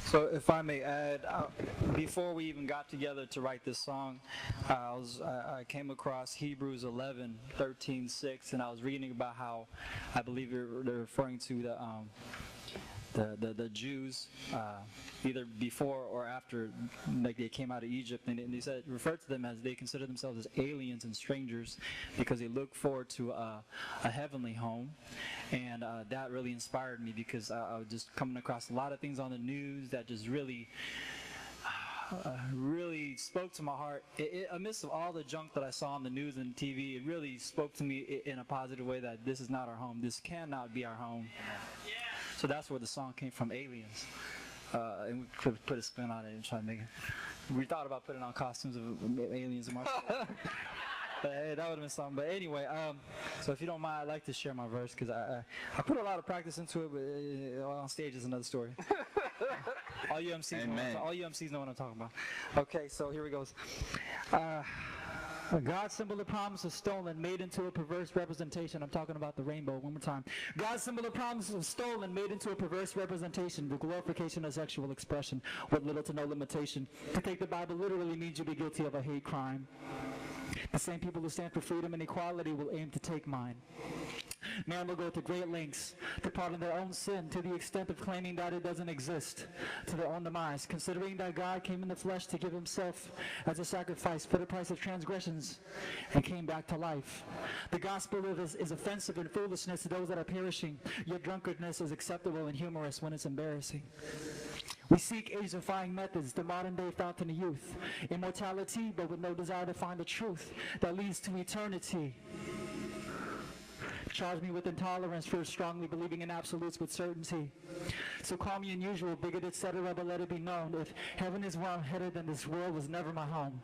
So, if I may add, before we even got together to write this song, I came across Hebrews 11:13-6, and I was reading about how I believe they're referring to the Jews, either before or after, like they came out of Egypt, and they said referred to them as they consider themselves as aliens and strangers because they look forward to a heavenly home, and that really inspired me because I was just coming across a lot of things on the news that just really spoke to my heart. Amidst of all the junk that I saw on the news and TV, it really spoke to me in a positive way that this is not our home. This cannot be our home. So that's where the song came from, Aliens. And we could put a spin on it and try to make it. We thought about putting on costumes of aliens and Martians. But hey, that would have been something. But anyway, so if you don't mind, I'd like to share my verse because I put a lot of practice into it, but on stage is another story. All you MCs know what I'm talking about. Okay, so here we go. God's symbol of promise is stolen, made into a perverse representation. I'm talking about the rainbow one more time. God's symbol of promise is stolen, made into a perverse representation, the glorification of sexual expression with little to no limitation. To take the Bible literally means you'll be guilty of a hate crime. The same people who stand for freedom and equality will aim to take mine. Man will go to great lengths to pardon their own sin to the extent of claiming that it doesn't exist, to their own demise, considering that God came in the flesh to give himself as a sacrifice for the price of transgressions and came back to life. The gospel is offensive and foolishness to those that are perishing, yet drunkenness is acceptable and humorous when it's embarrassing. We seek age-defying methods, the modern-day fountain of youth, immortality, but with no desire to find the truth that leads to eternity. Charge me with intolerance for strongly believing in absolutes with certainty. So call me unusual, bigoted, etc., but let it be known. If heaven is where I'm headed, then this world was never my home.